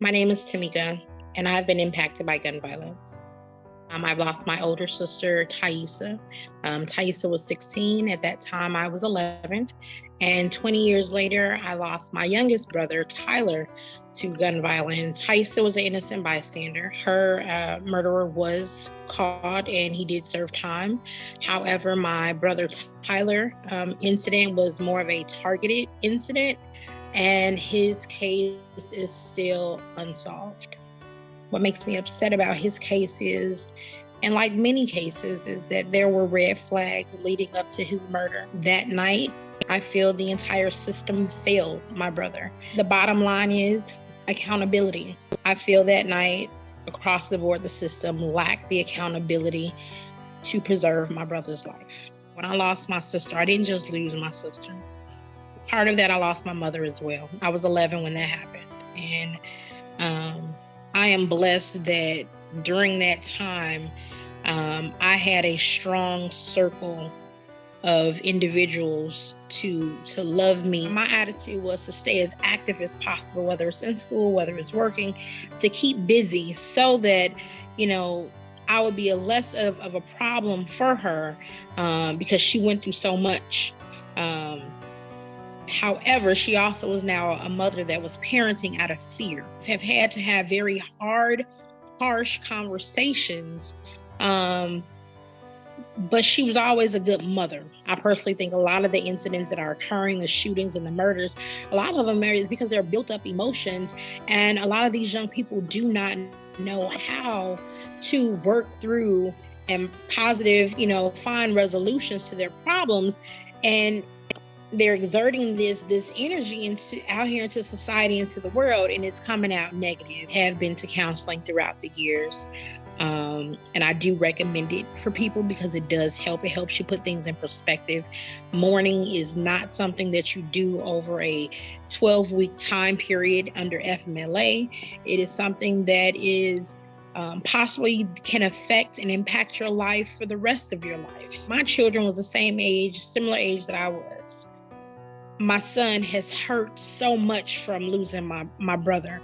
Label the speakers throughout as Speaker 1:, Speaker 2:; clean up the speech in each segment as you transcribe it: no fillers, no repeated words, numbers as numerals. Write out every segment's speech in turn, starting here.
Speaker 1: My name is Tamika, and I've been impacted by gun violence. I've lost my older sister, Tyesea. Tyesea was 16. At that time, I was 11. And 20 years later, I lost my youngest brother, Tyler, to gun violence. Tyesea was an innocent bystander. Her murderer was caught and he did serve time. However, my brother Tyler incident was more of a targeted incident, and his case is still unsolved. What makes me upset about his case is, and like many cases, is that there were red flags leading up to his murder. That night, I feel the entire system failed my brother. The bottom line is accountability. I feel that night, across the board, the system lacked the accountability to preserve my brother's life. When I lost my sister, I didn't just lose my sister. Part of that, I lost my mother as well. I was 11 when that happened. And I am blessed that during that time, I had a strong circle of individuals to love me. My attitude was to stay as active as possible, whether it's in school, whether it's working, to keep busy so that, I would be less of a problem for her because she went through so much. However, she also was now a mother that was parenting out of fear. Have had to have very hard, harsh conversations, but she was always a good mother. I personally think a lot of the incidents that are occurring, the shootings and the murders, a lot of them is because they're built up emotions, and a lot of these young people do not know how to work through and positive, find resolutions to their problems, and they're exerting this energy out here into society, into the world, and it's coming out negative. Have been to counseling throughout the years, and I do recommend it for people because it does help. It helps you put things in perspective. Mourning is not something that you do over a 12-week time period under FMLA. It is something that is possibly can affect and impact your life for the rest of your life. My children was the similar age that I was. My son has hurt so much from losing my brother,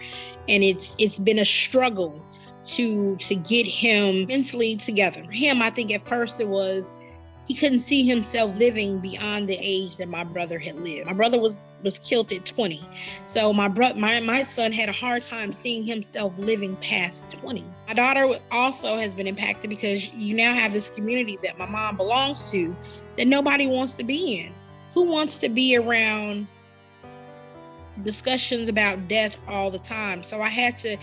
Speaker 1: and it's been a struggle to get him mentally together. For him, I think at first it was he couldn't see himself living beyond the age that my brother had lived. My brother was killed at 20, so my son had a hard time seeing himself living past 20. My daughter also has been impacted because you now have this community that my mom belongs to that nobody wants to be in. Who wants to be around discussions about death all the time? So I had to,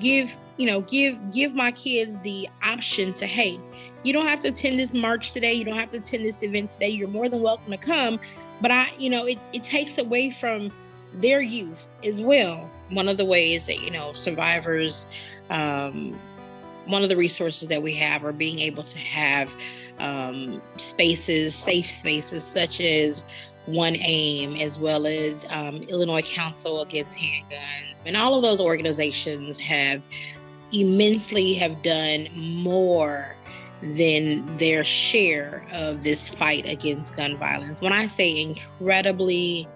Speaker 1: give my kids the option to, hey, you don't have to attend this march today. You don't have to attend this event today. You're more than welcome to come. But it takes away from their youth as well. One of the ways that, survivors, one of the resources that we have are being able to have safe spaces such as One AIM, as well as Illinois Council Against Handguns. And all of those organizations have done more than their share of this fight against gun violence. When I say incredibly,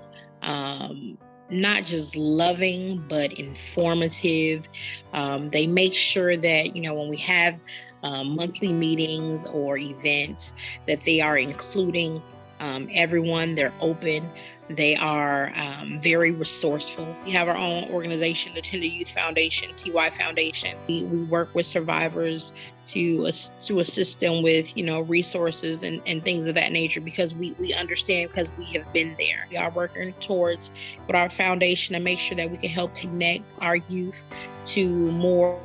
Speaker 1: not just loving, but informative. They make sure that, when we have monthly meetings or events, that they are including everyone. They're open. They are very resourceful. We have our own organization, the Tender Youth Foundation, TY Foundation. We work with survivors to assist them with, resources and things of that nature, because we understand, because we have been there. We are working towards with our foundation to make sure that we can help connect our youth to more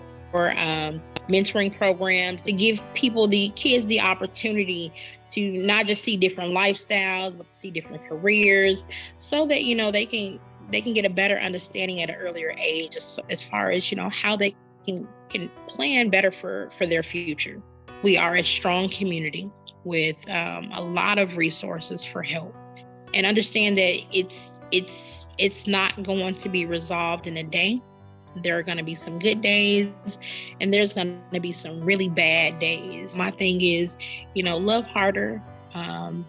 Speaker 1: mentoring programs, to give the kids the opportunity to not just see different lifestyles, but to see different careers, so that, they can get a better understanding at an earlier age as far as, how they can plan better for their future. We are a strong community with a lot of resources for help, and understand that it's not going to be resolved in a day. There are going to be some good days, and there's going to be some really bad days. My thing is, love harder, and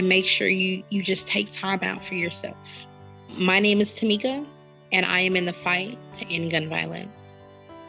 Speaker 1: make sure you just take time out for yourself. My name is Tamika, and I am in the fight to end gun violence.